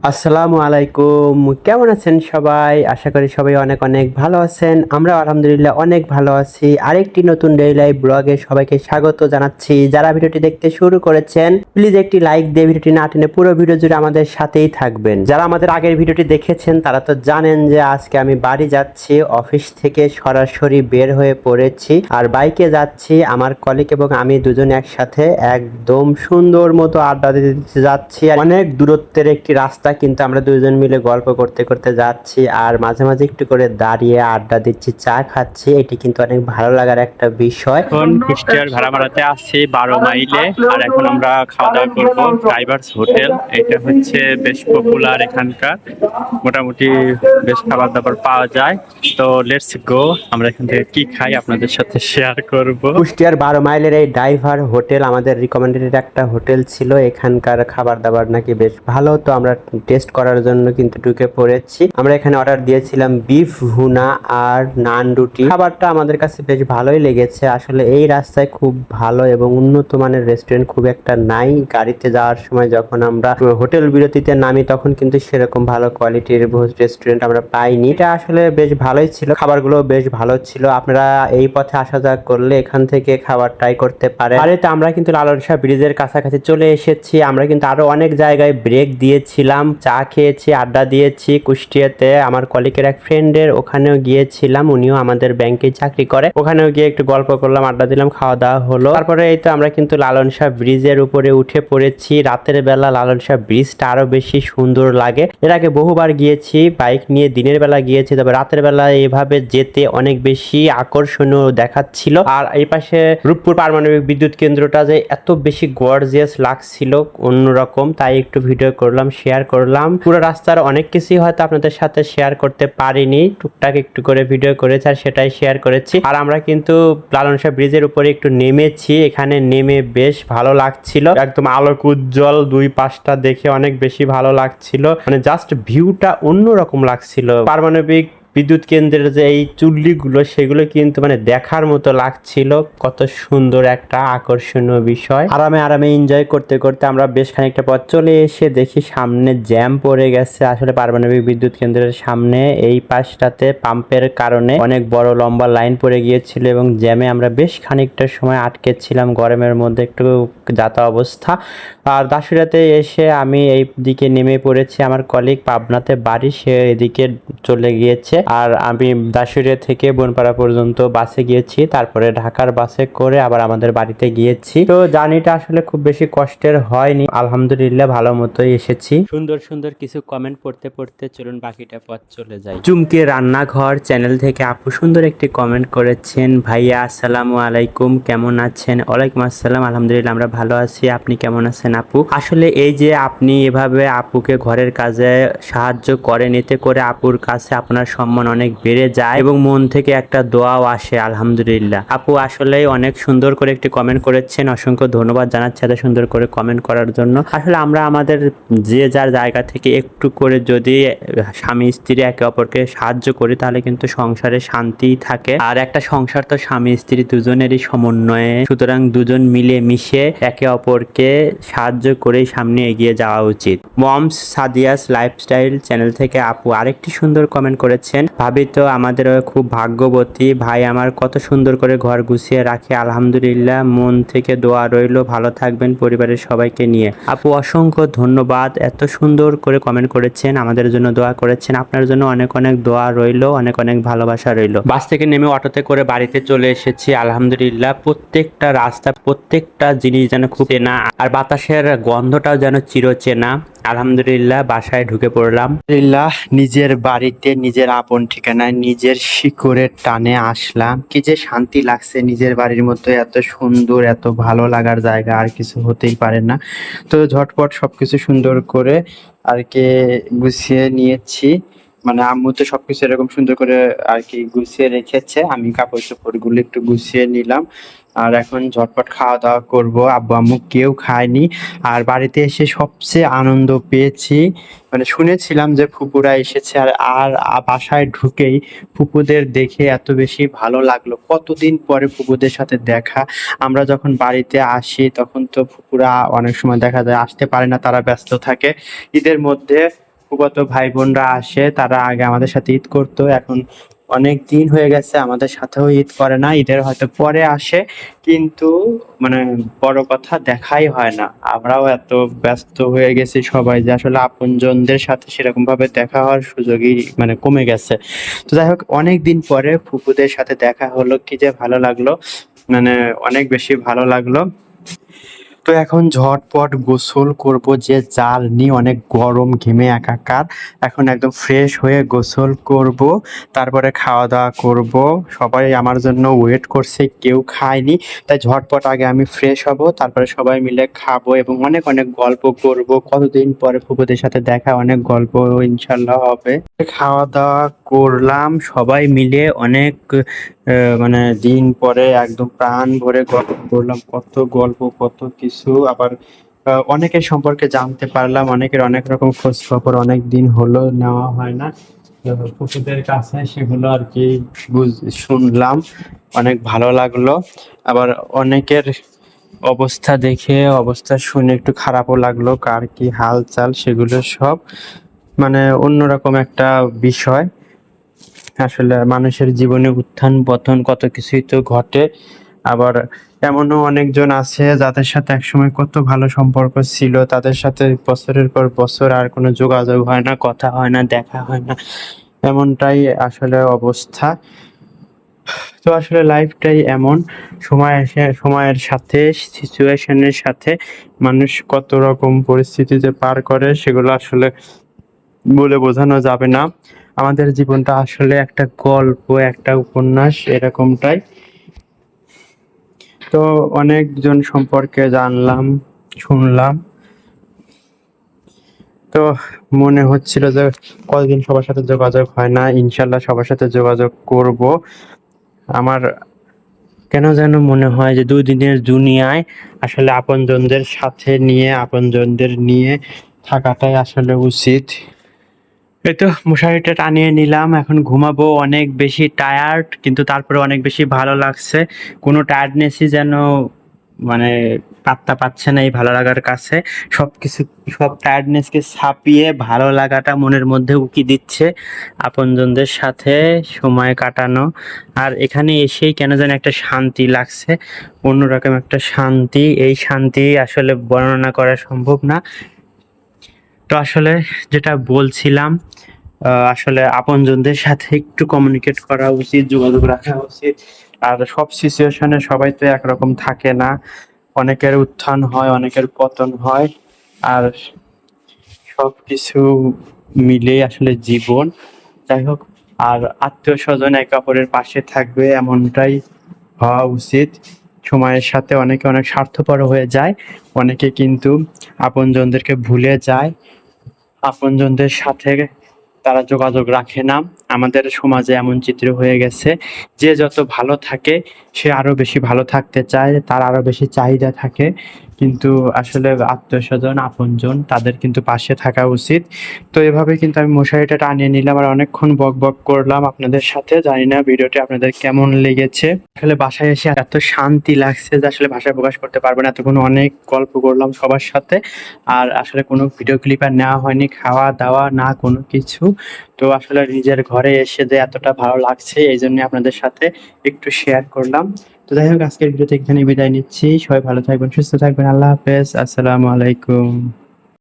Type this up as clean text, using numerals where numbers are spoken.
আসসালামু আলাইকুম। কেমন আছেন সবাই? আশা করি সবাই অনেক অনেক ভালো আছেন। আমরা আলহামদুলিল্লাহ অনেক ভালো আছি। আরেকটি নতুন ডেইলি লাইফ ব্লগে সবাইকে স্বাগত জানাচ্ছি। যারা ভিডিওটি দেখতে শুরু করেছেন প্লিজ একটি লাইক দিয়ে ভিডিওটি না টেনে পুরো ভিডিও জুড়ে আমাদের সাথেই থাকবেন। যারা আমাদের আগের ভিডিওটি দেখেছেন তারা তো জানেন যে আজকে আমি বাড়ি যাচ্ছি, অফিস থেকে সরাসরি বের হয়ে পড়েছি আর বাইকে যাচ্ছি। আমার কলিগ এবং আমি দুজন একসাথে একদম সুন্দর মতো আড্ডা দিতে যাচ্ছি। আর অনেক দূরত্বের একটি রাস্তা, কিন্তু আমরা দুজন মিলে গল্প করতে করতে যাচ্ছি আর মাঝে মাঝে একটু করে দাঁড়িয়ে আড্ডা দিচ্ছি, চা খাচ্ছি। এটি কিন্তু অনেক ভালো লাগার একটা বিষয়। এখন কুষ্টিয়ার ভাড়ামারাতে আসছি 12 মাইলে। আর এখন আমরা খাওয়া দাওয়া করবো ড্রাইভার্স হোটেল। এটা হচ্ছে বেশ পপুলার এখানকার, মোটামুটি বেশ খাবার দাবার পাওয়া যায়। তো লেটস গো, আমরা এখান থেকে কি খাই আপনাদের সাথে শেয়ার করব। কুষ্টিয়ার 12 মাইলের এই ড্রাইভার হোটেল আমাদের রিকমেন্ডেড একটা হোটেল ছিল। এখানকার খাবার দাবার নাকি বেশ ভালো, তো আমরা টেস্ট করার জন্য কিন্তু ঢুকে পড়েছি। আমরা এখানে অর্ডার দিয়েছিলাম বিফ ভুনা আর নান রুটি। খাবারটা আমাদের কাছে বেশ ভালোই লেগেছে। আসলে এই রাস্তায় খুব ভালো এবং উন্নত মানের রেস্টুরেন্ট খুব একটা নাই। গাড়িতে যাওয়ার সময় যখন আমরা হোটেল বিরতিতে নামি তখন কিন্তু সেরকম ভালো কোয়ালিটির রেস্টুরেন্ট আমরা পাইনি। এটা আসলে বেশ ভালোই ছিল, খাবারগুলো বেশ ভালো ছিল। আপনারা এই পথে আসা যাওয়া করলে এখান থেকে খাবার ট্রাই করতে পারেন। আর তো আমরা কিন্তু লালন শাহ ব্রিজের কাছাকাছি চলে এসেছি। আমরা কিন্তু আরো অনেক জায়গায় ব্রেক দিয়েছিলাম, চা খেয়েছি, আড্ডা দিয়েছি। কুষ্টিয়াতে আমার কলিগের এক ফ্রেন্ডের ওখানেও গিয়েছিলাম, উনিও আমাদের ব্যাংকে চাকরি করে। ওখানেও গিয়ে একটু গল্প করলাম, আড্ডা দিলাম, খাওয়া দাওয়া হলো। তারপরে এই তো আমরা কিন্তু লালন শাহ ব্রিজের উপরে উঠে পড়েছি। রাতের বেলা লালন শাহ ব্রিজটা আরো বেশি সুন্দর লাগে। এর আগে বহুবার গিয়েছি বাইক নিয়ে, দিনের বেলা গিয়েছি, তবে রাতের বেলা এভাবে যেতে অনেক বেশি আকর্ষণীয় দেখাচ্ছিল। আর এই পাশে রূপপুর পারমাণবিক বিদ্যুৎ কেন্দ্রটা যে এত বেশি গর্জিয়াস লাগছিল, অন্যরকম, তাই একটু ভিডিও করলাম, শেয়ার করলাম। পুরো রাস্তার অনেক কিছুই হয়তো আপনাদের সাথে শেয়ার করতে পারিনি, টুকটাক একটু করে ভিডিও করেছি আর সেটাই শেয়ার করেছি। আর আমরা কিন্তু লালন শাহ ব্রিজের উপরে একটু নেমেছি। এখানে নেমে বেশ ভালো লাগছিল, একদম আলোক উজ্জ্বল, দুই পাশটা দেখে অনেক বেশি ভালো লাগছিল। মানে জাস্ট ভিউটা অন্যরকম লাগছিল। পারমাণবিক বিদ্যুৎ কেন্দ্রের যে এই চুল্লিগুলো সেগুলো কিন্তু মানে দেখার মতো লাগছিল। কত সুন্দর একটা আকর্ষণীয় বিষয়। আরামে আরামে এনজয় করতে করতে আমরা বেশ খানিকটা পথ চলে এসে দেখি সামনে জ্যাম পড়ে গেছে। আসলে পারমাণবিক বিদ্যুৎ কেন্দ্রের সামনে এই পাশটাতে পাম্পের কারণে অনেক বড় লম্বা লাইন পড়ে গিয়েছিল এবং জ্যামে আমরা বেশ খানিকটা সময় আটকে ছিলাম, গরমের মধ্যে একটু যাতা অবস্থা। আর দাসুরিয়াতে এসে আমি এই দিকে নেমে পড়েছি। আমার কলিগ পাবনাতে বাড়ি, সে এদিকে চলে গিয়েছে। আর আমি দাসুরিয়া থেকে বনপাড়া পর্যন্ত বাসে গিয়েছি, তারপরে ঢাকার বাসে করে আবার আমাদের বাড়িতে গিয়েছি। তো জার্নিটা আসলে খুব বেশি কষ্টের হয়নি, আলহামদুলিল্লাহ ভালো মতোই এসেছি। সুন্দর সুন্দর কিছু কমেন্ট পড়তে পড়তে চলুন বাকিটা পথ চলে যায়। চুমকে রান্নাঘর চ্যানেল থেকে আপু সুন্দর একটি কমেন্ট করেছেন, ভাইয়া আসসালামু আলাইকুম, কেমন আছেন? ওয়ালাইকুম আসসালাম, আলহামদুলিল্লাহ আমরা ভালো আছি, আপনি কেমন আছেন আপু? আসলে এই যে আপনি এভাবে আপুকে ঘরের কাজে সাহায্য করেন, এতে করে আপুর কাছে আপনার সম্মান অনেক বেড়ে যায় এবং মন থেকে একটা দোয়াও আসে, আলহামদুলিল্লাহ। আপু আসলে অনেক সুন্দর করে একটি কমেন্ট করেছেন, অসংখ্য ধন্যবাদ জানাচ্ছি এত সুন্দর করে কমেন্ট করার জন্য। আসলে আমরা আমাদের যে যার জায়গা থেকে একটু করে যদি স্বামী স্ত্রী একে অপরকে সাহায্য করি তাহলে কিন্তু সংসারে শান্তি থাকে। আর একটা সংসার তো স্বামী স্ত্রী দুজনেরই সমন্বয়ে, সুতরাং দুজন মিলে মিশে একে অপরকে সাহায্য করেই সামনে এগিয়ে যাওয়া উচিত। মমস সাদিয়াস লাইফস্টাইল চ্যানেল থেকে আপু আরেকটি সুন্দর কমেন্ট করেছেন, ভাবি তো আমাদের খুব ভাগ্যবতী, ভাই আমার কত সুন্দর করে ঘর গুছিয়ে রাখে, আলহামদুলিল্লাহ, মন থেকে দোয়া রইল, ভালো থাকবেন পরিবারের সবাইকে নিয়ে। আপু অসংখ্য ধন্যবাদ, এত সুন্দর করে কমেন্ট করেছেন, আমাদের জন্য দোয়া করেছেন, আপনার জন্য অনেক অনেক দোয়া রইল, অনেক অনেক ভালোবাসা রইল। বাস থেকে নেমে অটোতে করে বাড়িতে চলে এসেছি, আলহামদুলিল্লাহ প্রত্যেকটা রাস্তা প্রত্যেকটা জিনিস যেন খুব চেনা আর বাতাসের গন্ধটাও যেন চিরচেনা। আলহামদুলিল্লাহ বাসায় ঢুকে পড়লাম। আলহামদুলিল্লাহ নিজের বাড়িতে, নিজের আপন ঠিকানায়, নিজের শিকড়ের টানে আসলাম। কি যে শান্তি লাগছে, নিজের বাড়ির মতো এত সুন্দর এত ভালো লাগার জায়গা আর কিছু হতেই পারে না। তো ঝটপট সবকিছু সুন্দর করে আর কি গুছিয়ে নিয়েছি। মানে আম্মু তো সবকিছু এরকম সুন্দর করে আর কি গুছিয়ে রেখেছে, আমি কাপড় চোপড় গুলো একটু গুছিয়ে নিলাম। আর এখন ঝটপট খাওয়া দাওয়া করবো, আব্বু আম্মু কেউ খায়নি। আর বাড়িতে এসে সবচেয়ে আনন্দ পেয়েছি, মানে শুনেছিলাম যে ফুপুরা এসেছে, আর আর বাসায় ঢুকেই ফুপুদের দেখে এত বেশি ভালো লাগলো। কতদিন পরে ফুপুদের সাথে দেখা। আমরা যখন বাড়িতে আসি তখন তো ফুপুরা অনেক সময় দেখা যায় আসতে পারে না, তারা ব্যস্ত থাকে। ঈদের মধ্যে ফুফাতো ভাই বোনরা আসে, তারা আগে আমাদের সাথে ঈদ করতো, এখন অনেক দিন হয়ে গেছে আমাদের সাথেও ঈদ করে না, ঈদের হয়তো পরে আসে, কিন্তু মানে বড় কথা দেখাই হয় না। আমরাও এত ব্যস্ত হয়ে গেছি সবাই যে আসলে আপনজনদের সাথে সেরকম ভাবে দেখা হওয়ার সুযোগই মানে কমে গেছে। তো যাই হোক, অনেক দিন পরে ফুপুদের সাথে দেখা হলো, কি যে ভালো লাগলো, মানে অনেক বেশি ভালো লাগলো। তো এখন ঝটপট গোসল করব, যে জার্নি অনেক গরম ঘেমে একাকার, এখন একদম ফ্রেশ হয়ে গোসল করব, তারপরে খাওয়া দাওয়া করব। সবাই আমার জন্য ওয়েট করছে, কেউ খায়নি, তাই ঝটপট আগে আমি ফ্রেশ হব, তারপরে সবাই মিলে খাবো এবং অনেক অনেক গল্প করব। কতদিন পরে ফুপুদের সাথে দেখা, অনেক গল্প ইনশাল্লাহ হবে। খাওয়া দাওয়া করলাম সবাই মিলে, অনেক মানে দিন পরে একদম প্রাণ ভরে গল্প করলাম, কত গল্প কত কিছু। আবার অনেকের সম্পর্কে জানতে পারলাম, অনেকের অনেক রকম খোঁজ খবর অনেক দিন হলো নেওয়া হয় না, ফুফুদের কাছে সেগুলো আর কি শুনলাম, অনেক ভালো লাগলো। আবার অনেকের অবস্থা দেখে, অবস্থা শুনে একটু খারাপও লাগলো, কার কি হাল চাল সেগুলো সব মানে অন্যরকম একটা বিষয়। আসলে মানুষের জীবনে উত্থান পতন কত কিছুই তো ঘটে। আবার এমনও অনেকজন আছে যাদের সাথে একসময় কত ভালো সম্পর্ক ছিল, তাদের সাথে বছরের পর বছর আর কোনো যোগাযোগ হয় না, কথা হয় না, দেখা হয় না, এমনটাই আসলে অবস্থা। তো আসলে লাইফটাই এমন, সময়ের সাথে, সিচুয়েশনের সাথে মানুষ কত রকম পরিস্থিতিতে পার করে সেগুলো আসলে বলে বোঝানো যাবে না। আমাদের জীবনটা আসলে একটা গল্প, একটা উপন্যাস, এরকমটাই। তো অনেকজন সম্পর্কে জানলাম, শুনলাম। তো মনে হচ্ছিল যে কতদিন সবার সাথে যোগাযোগ হয় না, ইনশাল্লাহ সবার সাথে যোগাযোগ করব। আমার কেন যেন মনে হয় যে দুদিনের দুনিয়ায় আসলে আপনজনদের সাথে নিয়ে, আপনজনদের নিয়ে থাকাটাই আসলে উচিত। এই তো মশারিটা টানিয়ে নিলাম, এখন ঘুমাবো। অনেক বেশি টায়ার্ড, কিন্তু তারপরে অনেক বেশি ভালো লাগছে। কোনো টায়ার্ডনেসই যেন মানে পাত্তা পাচ্ছে না এই ভালো লাগার কাছে। সবকিছু, সব টায়ার্ডনেসকে ছাপিয়ে ভালো লাগাটা মনের মধ্যে উকি দিচ্ছে, আপনজনদের সাথে সময় কাটানো। আর এখানে এসেই কেন যেন একটা শান্তি লাগছে, অন্যরকম একটা শান্তি। এই শান্তি আসলে বর্ণনা করা সম্ভব না। তো আসলে যেটা বলছিলাম, আসলে আপনজনদের সাথে একটু কমিউনিকেট করা উচিত, যোগাযোগ রাখা উচিত। আর সব সিচুয়েশনে সবাই তো একরকম থাকে না, অনেকের উত্থান হয়, অনেকের পতন হয়, আর সবকিছু মিলেই আসলে জীবন। যাই হোক, আর আত্মীয় স্বজন একে অপরের পাশে থাকবে এমনটাই হওয়া উচিত। সময়ের সাথে অনেকে অনেক স্বার্থপর হয়ে যায়, অনেকে কিন্তু আপনজনদেরকে ভুলে যায়, আপনজনদের সাথে তারা যোগাযোগ রাখে না। আমাদের সমাজে এমন চিত্র হয়ে গেছে, যে যত ভালো থাকে সে আরো বেশি ভালো থাকতে চায়, তার আরো বেশি চাহিদা থাকে, কিন্তু আসলে আত্মীয় স্বজন, আপনজন, তাদের কিন্তু পাশে থাকা উচিত। তো এভাবে কিন্তু আমি মশারিটা টানিয়ে নিলাম, আর অনেকক্ষণ বক বক করলাম আপনাদের সাথে। জানি না ভিডিওটি আপনাদের কেমন লেগেছে। আসলে বাসায় এসে এত শান্তি লাগছে যে আসলে ভাষায় প্রকাশ করতে পারবো না, এতক্ষণ অনেক গল্প করলাম সবার সাথে, আর আসলে কোনো ভিডিও ক্লিপ আর নেওয়া হয়নি, খাওয়া দাওয়া না কোনো কিছু। তো আসলে নিজের ঘরে এসে যে এতটা ভালো লাগছে, এই জন্য আপনাদের সাথে একটু শেয়ার করলাম। তো যাই হোক, আজকের ভিডিওতে এখানে বিদায় নিচ্ছি। সবাই ভালো থাকবেন, সুস্থ থাকবেন। আল্লাহ হাফেজ, আসসালামু আলাইকুম।